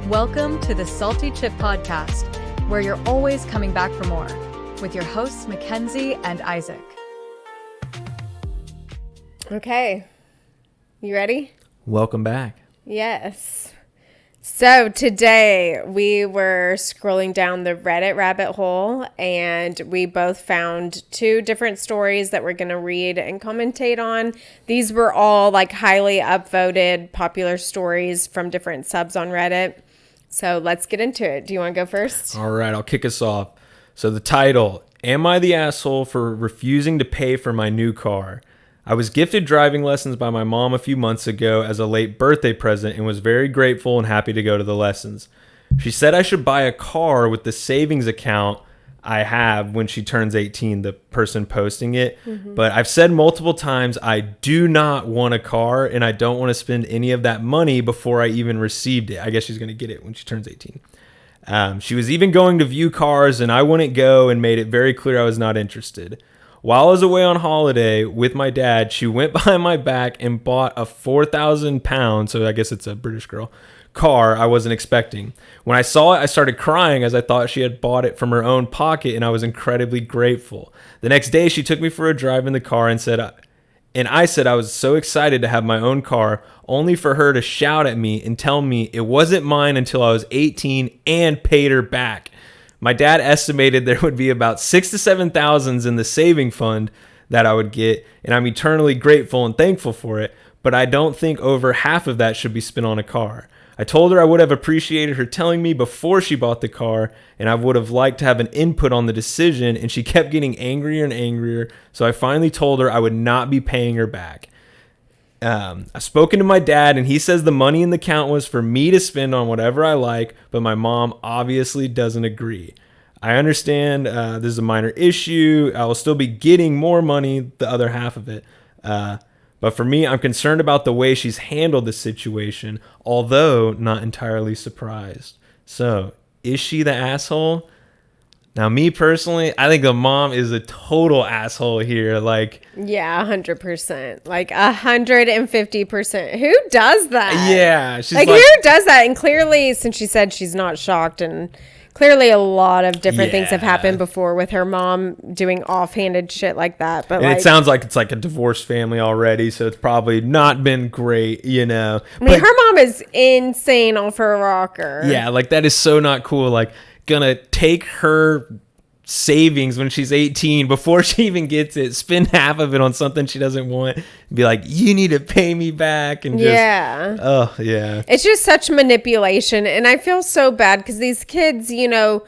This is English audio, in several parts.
Welcome to the Salty Chip Podcast, where you're always coming back for more, with your hosts Mackenzie and Isaac. Okay, you ready? Welcome back. Yes. So today we were scrolling down the Reddit rabbit hole and we both found two different stories that we're going to read and commentate on. These were all like highly upvoted popular stories from different subs on Reddit. So let's get into it. Do you want to go first? All right, I'll kick us off. So the title, Am I the Asshole for Refusing to Pay for My New Car? I was gifted driving lessons by my mom a few months ago as a late birthday present and was very grateful and happy to go to the lessons. She said I should buy a car with the savings account I have when she turns 18, the person posting it. But I've said multiple times I do not want a car and I don't want to spend any of that money before I even received it. I guess she's going to get it when she turns 18. She was even going to view cars and I wouldn't go and made it very clear I was not interested. While I was away on holiday with my dad, she went behind my back and bought a 4,000 pound, so I guess it's a British girl, car I wasn't expecting. When I saw it, I started crying as I thought she had bought it from her own pocket and I was incredibly grateful. The next day, she took me for a drive in the car and I said I was so excited to have my own car, only for her to shout at me and tell me it wasn't mine until I was 18 and paid her back. My dad estimated there would be about 6,000 to 7,000 in the saving fund that I would get, and I'm eternally grateful and thankful for it, but I don't think over half of that should be spent on a car. I told her I would have appreciated her telling me before she bought the car, and I would have liked to have an input on the decision, and she kept getting angrier and angrier, so I finally told her I would not be paying her back. I've spoken to my dad, and he says the money in the account was for me to spend on whatever I like, but my mom obviously doesn't agree. I understand this is a minor issue. I will still be getting more money, the other half of it. But for me, I'm concerned about the way she's handled the situation, although not entirely surprised. So, is she the asshole? Now, me personally, I think the mom is a total asshole here. Like, Yeah, 100%. Like 150%. Who does that? yeah, she's Like who does that? And clearly, since she said she's not shocked, and clearly a lot of different things have happened before with her mom doing offhanded shit like that. But and it sounds like it's like a divorced family already, so it's probably not been great, you know. I mean, her mom is insane off her rocker. Yeah, like that is so not cool. Like, gonna take her savings when she's 18 before she even gets it, spend half of it on something she doesn't want, be like, you need to pay me back, and It's just such manipulation, and I feel so bad because these kids, you know,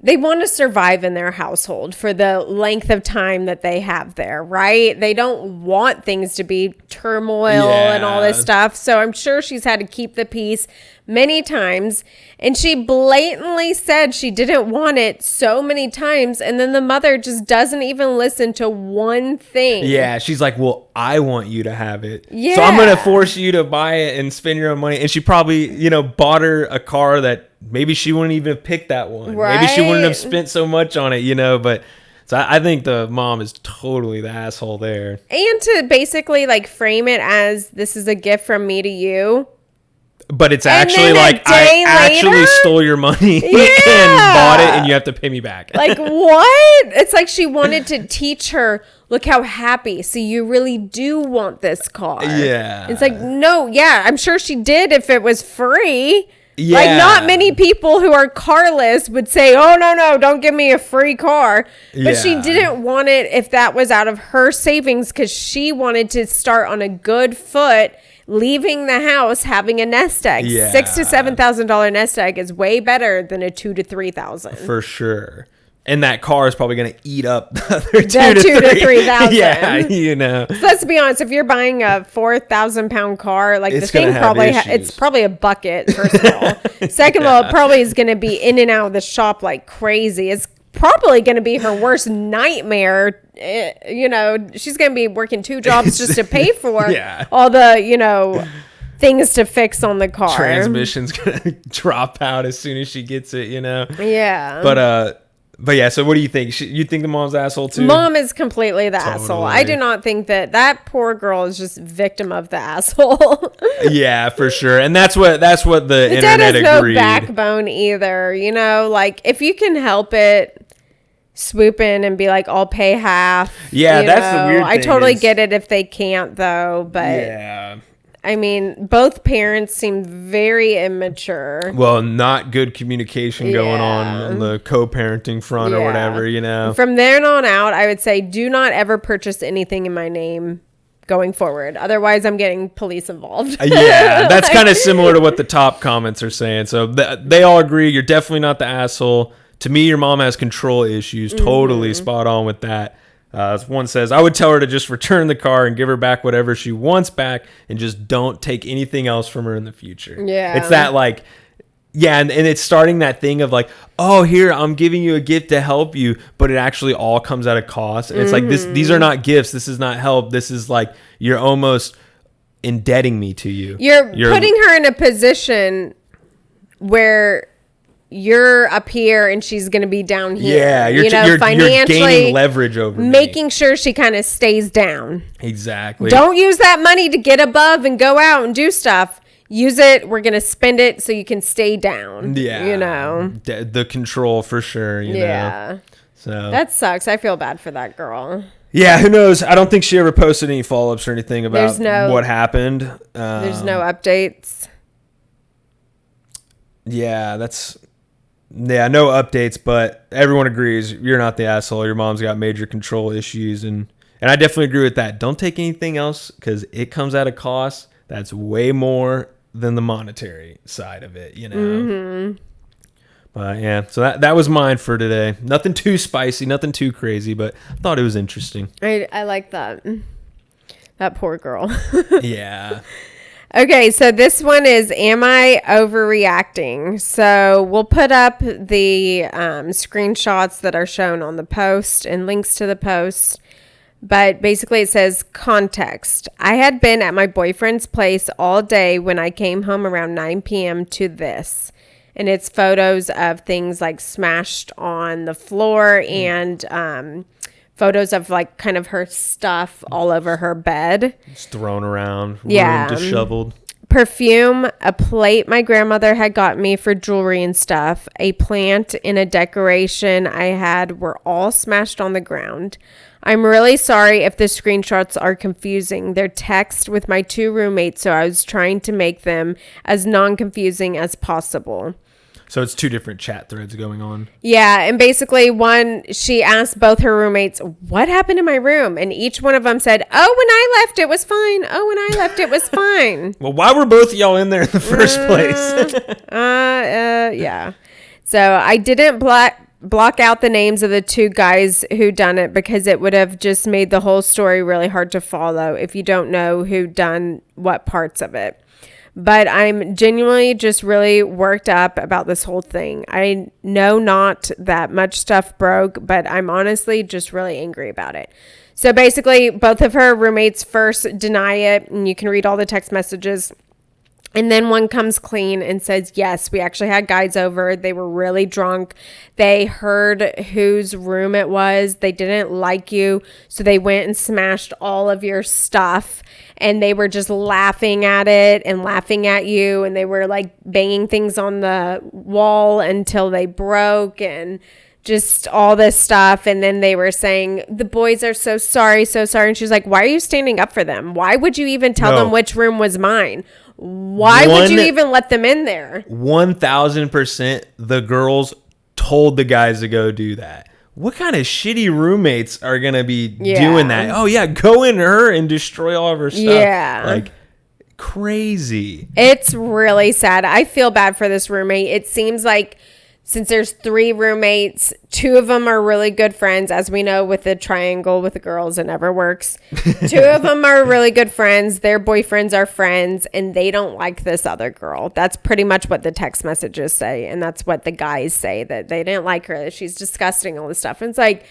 they want to survive in their household for the length of time that they have there, right? They don't want things to be turmoil and all this stuff. So I'm sure she's had to keep the peace many times. And she blatantly said she didn't want it so many times. And then the mother just doesn't even listen to one thing. Yeah, she's like, well, I want you to have it. Yeah. So I'm going to force you to buy it and spend your own money. And she probably, you know, bought her a car that maybe she wouldn't even have picked that one. Right? Maybe she wouldn't have spent so much on it, you know, but so I think the mom is totally the asshole there. And to basically like frame it as this is a gift from me to you. But it's actually like, I actually stole your money and bought it and you have to pay me back. Like, what? It's like she wanted to teach her, look how happy. So you really do want this car. Yeah. It's like, no, yeah, I'm sure she did if it was free. Yeah. Like, not many people who are carless would say, oh, no, don't give me a free car. But she didn't want it if that was out of her savings because she wanted to start on a good foot, leaving the house, having a nest egg. Yeah. $6,000 to $7,000 nest egg is way better than a $2,000 to $3,000. For sure. And that car is probably going to eat up the other $2,000 to $3,000. Yeah, you know. So let's be honest. If you're buying a 4,000 pound car, like It's the thing probably it's probably a bucket. First of all, second of all, it probably is going to be in and out of the shop like crazy. It's probably going to be her worst nightmare. You know, she's going to be working 2 jobs just to pay for all the, you know, things to fix on the car. Transmission's going to drop out as soon as she gets it, you know. Yeah. But But yeah, so what do you think? You think the mom's asshole too? Mom is completely the asshole. I do not think that poor girl is just victim of the asshole. Yeah, for sure. And that's what the dad internet has no agreed. backbone either. You know, like if you can help it, swoop in and be like, I'll pay half. Yeah, that's the weird thing. I totally get it if they can't though, but yeah. I mean, both parents seem very immature. Well, not good communication going on the co-parenting front or whatever, you know. From then on out, I would say do not ever purchase anything in my name going forward. Otherwise, I'm getting police involved. Yeah, that's kind of similar to what the top comments are saying. So they all agree you're definitely not the asshole. To me, your mom has control issues. Totally spot on with that. One says, I would tell her to just return the car and give her back whatever she wants back and just don't take anything else from her in the future. Yeah. It's that like, yeah, and it's starting that thing of like, oh, here, I'm giving you a gift to help you, but it actually all comes at a cost. And it's like, these are not gifts. This is not help. This is like, you're almost indebting me to you. You're putting her in a position where you're up here and she's going to be down here. Yeah, you're gaining leverage over making me. Sure she kind of stays down. Exactly. Don't use that money to get above and go out and do stuff. Use it. We're going to spend it so you can stay down. Yeah. You know. The control for sure, you know. So that sucks. I feel bad for that girl. Yeah, who knows? I don't think she ever posted any follow-ups or anything about what happened. There's no updates. Yeah, no updates, but everyone agrees you're not the asshole. Your mom's got major control issues, and I definitely agree with that. Don't take anything else because it comes at a cost that's way more than the monetary side of it, you know. Mm-hmm. But yeah, so that was mine for today. Nothing too spicy, nothing too crazy, but I thought it was interesting. I like that. That poor girl. Yeah. Okay, so this one is, am I overreacting? So we'll put up the screenshots that are shown on the post and links to the post. But basically it says, context. I had been at my boyfriend's place all day when I came home around 9 p.m. to this. And it's photos of things like smashed on the floor and photos of like kind of her stuff all over her bed. It's thrown around. Yeah. Room disheveled. Perfume, a plate my grandmother had got me for jewelry and stuff, a plant and a decoration I had were all smashed on the ground. I'm really sorry if the screenshots are confusing. They're text with my two roommates, so I was trying to make them as non-confusing as possible. So it's two different chat threads going on. Yeah, and basically she asked both her roommates, what happened in my room? And each one of them said, oh, when I left, it was fine. Oh, when I left, it was fine. Well, why were both of y'all in there in the first place? Yeah. So I didn't block out the names of the two guys who done it because it would have just made the whole story really hard to follow if you don't know who done what parts of it. But I'm genuinely just really worked up about this whole thing. I know not that much stuff broke, but I'm honestly just really angry about it. So basically, both of her roommates first deny it, and you can read all the text messages. And then one comes clean and says, yes, we actually had guys over. They were really drunk. They heard whose room it was. They didn't like you. So they went and smashed all of your stuff. And they were just laughing at it and laughing at you. And they were like banging things on the wall until they broke and just all this stuff. And then they were saying, the boys are so sorry, so sorry. And she's like, why are you standing up for them? Why would you even tell them which room was mine? Why would you even let them in there? 1,000% the girls told the guys to go do that. What kind of shitty roommates are going to be doing that? Oh, yeah, go in her and destroy all of her stuff. Yeah. Like, crazy. It's really sad. I feel bad for this roommate. It seems like since there's 3 roommates, 2 of them are really good friends. As we know with the triangle with the girls, it never works. 2 of them are really good friends. Their boyfriends are friends, and they don't like this other girl. That's pretty much what the text messages say, and that's what the guys say, that they didn't like her, that she's disgusting, all this stuff. And it's like...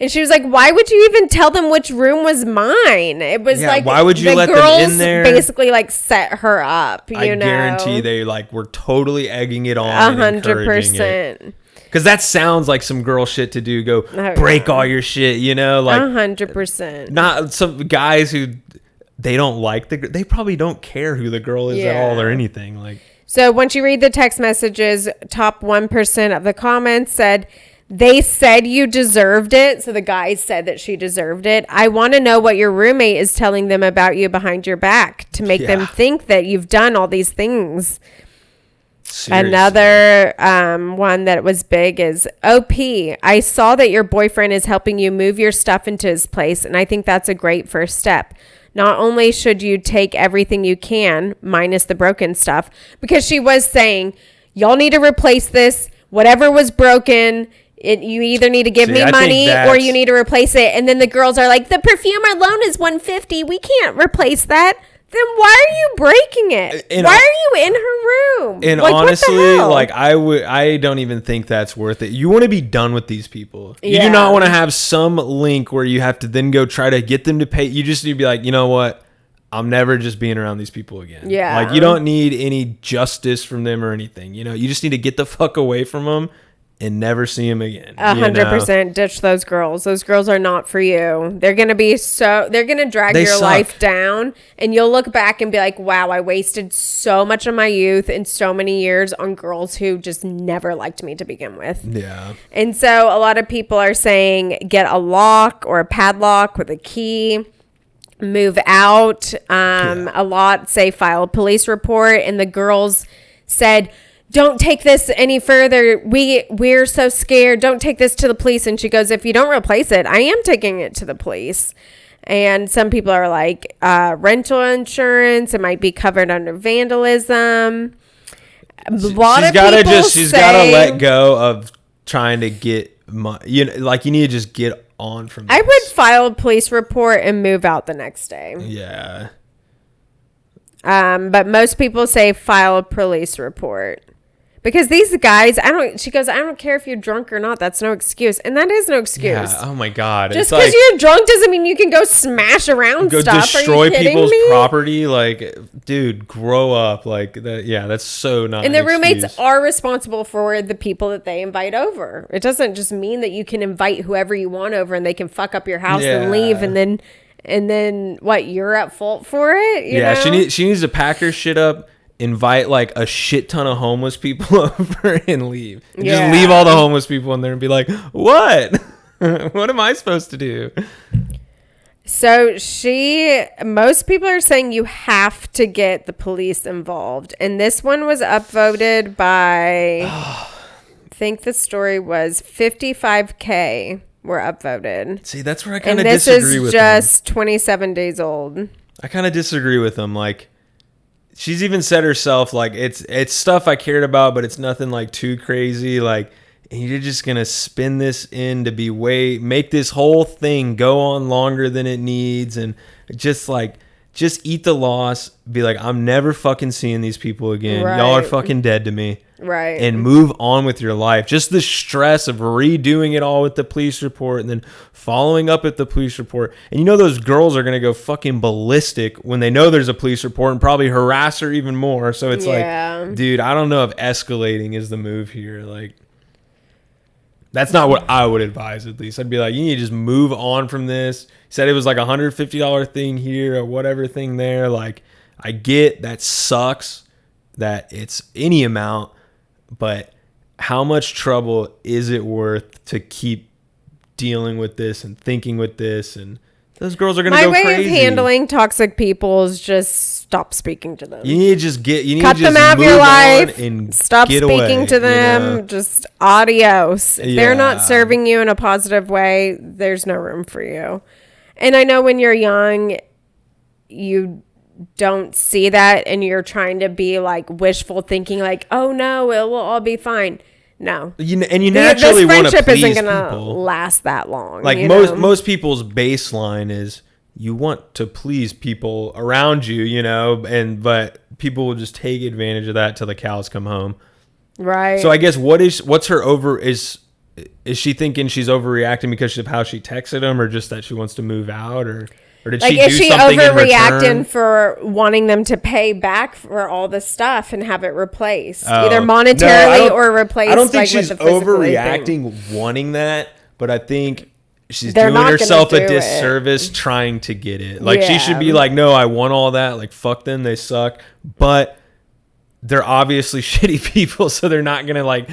And she was like, why would you even tell them which room was mine? It was like, why would you let them in there? Basically like set her up, you know? I guarantee they like were totally egging it on. 100%. Because that sounds like some girl shit to do. Go break all your shit, you know? Like 100%. Not some guys who they don't like they probably don't care who the girl is at all or anything. Like, so once you read the text messages, top 1% of the comments said, they said you deserved it. So the guy said that she deserved it. I want to know what your roommate is telling them about you behind your back to make them think that you've done all these things. Seriously. Another one that was big is OP. I saw that your boyfriend is helping you move your stuff into his place, and I think that's a great first step. Not only should you take everything you can, minus the broken stuff, because she was saying, y'all need to replace this. Whatever was broken, you either need to give me money or you need to replace it. And then the girls are like, the perfume alone is $150. We can't replace that. Then why are you breaking it? Why are you in her room? And like, honestly, like I don't even think that's worth it. You want to be done with these people. You do not want to have some link where you have to then go try to get them to pay. You just need to be like, you know what? I'm never just being around these people again. Yeah. Like, you don't need any justice from them or anything. You know, you just need to get the fuck away from them and never see them again. 100% ditch those girls. Those girls are not for you. They're going to drag your life down, and you'll look back and be like, wow, I wasted so much of my youth and so many years on girls who just never liked me to begin with. Yeah. And so a lot of people are saying get a lock or a padlock with a key. Move out. A lot say file a police report, and the girls said, don't take this any further. We're so scared. Don't take this to the police. And she goes, if you don't replace it, I am taking it to the police. And some people are like, rental insurance, it might be covered under vandalism. She's got to let go of trying to get money. You need to just get on from this. I would file a police report and move out the next day. Yeah. But most people say file a police report. Because these guys, she goes, I don't care if you're drunk or not. That's no excuse. And that is no excuse. Yeah. Oh my God. Just because you're drunk doesn't mean you can go smash around stuff. Go destroy people's property. Like, dude, grow up. Like, that. Yeah, that's so not And the roommates are responsible for the people that they invite over. It doesn't just mean that you can invite whoever you want over and they can fuck up your house and leave and then what, you're at fault for it? You know? She needs to pack her shit up, invite like a shit ton of homeless people over and leave. Just leave all the homeless people in there and be like, what? What am I supposed to do? So most people are saying you have to get the police involved. And this one was upvoted by, I think the story was 55K were upvoted. See, that's where I kind of disagree with them. And this is just 27 days old. I kind of disagree with them. Like, she's even said herself, like, it's stuff I cared about, but it's nothing like too crazy. Like, and you're just gonna spin this in to make this whole thing go on longer than it needs, and just eat the loss. Be like, I'm never fucking seeing these people again. Right. Y'all are fucking dead to me. Right. And move on with your life. Just the stress of redoing it all with the police report and then following up at the police report. And you know those girls are going to go fucking ballistic when they know there's a police report and probably harass her even more. So it's like, dude, I don't know if escalating is the move here. Like, that's not what I would advise, at least. I'd be like, you need to just move on from this. He said it was like a $150 thing here or whatever thing there. Like, I get that sucks that it's any amount. But how much trouble is it worth to keep dealing with this and thinking with this? And those girls are going to go crazy. My way of handling toxic people is just stop speaking to them. You need to just cut them out of your life and stop speaking to them. You know? Just adios. If they're not serving you in a positive way, there's no room for you. And I know when you're young, you don't see that and you're trying to be like wishful thinking like, oh no, it will all be fine. No. You naturally want to please people. This friendship isn't going to last that long. Like most people's baseline is you want to please people around you, you know, but people will just take advantage of that till the cows come is she thinking she's overreacting because of how she texted him or just that she wants to move out or? Or did Like, she is do she something in overreacting return? for wanting them to pay back for all the stuff and have it replaced, Oh. either No, I monetarily don't- or replaced? I don't think like, she's with the physical thing? overreacting wanting that, but I think she's They're doing not gonna herself do a it. disservice trying to get it. Like, she should be Yeah. like, no, I want all that. Like, fuck them, they suck. But they're obviously shitty people, so they're not gonna like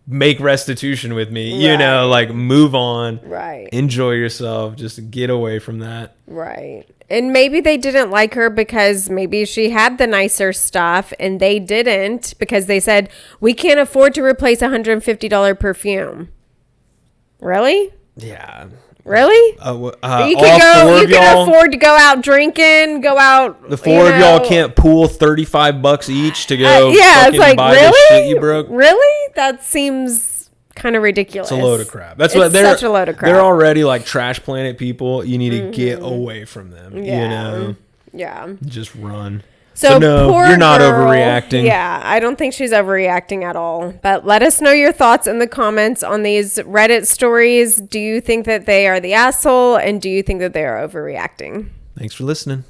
make restitution with me. You know, Right. like, move on. Right. Enjoy yourself. Just get away from that. Right. And maybe they didn't like her because maybe she had the nicer stuff and they didn't, because they said, we can't afford to replace $150 perfume. Really? Yeah. Really? You You all can go. four You of y'all, can afford to go out drinking. Go out. the four of y'all can't pool $35 each to go. Yeah, it's fucking like, buy this shit really? you broke. Really? That seems kind of ridiculous. It's a load of crap. That's It's what they're such a load of crap. They're already like trash planet people. You need to get away from them. Yeah. You know, Yeah. just run. So no, poor you're not girl. overreacting. Yeah, I don't think she's overreacting at all. But let us know your thoughts in the comments on these Reddit stories. Do you think that they are the asshole, and do you think that they are overreacting? Thanks for listening.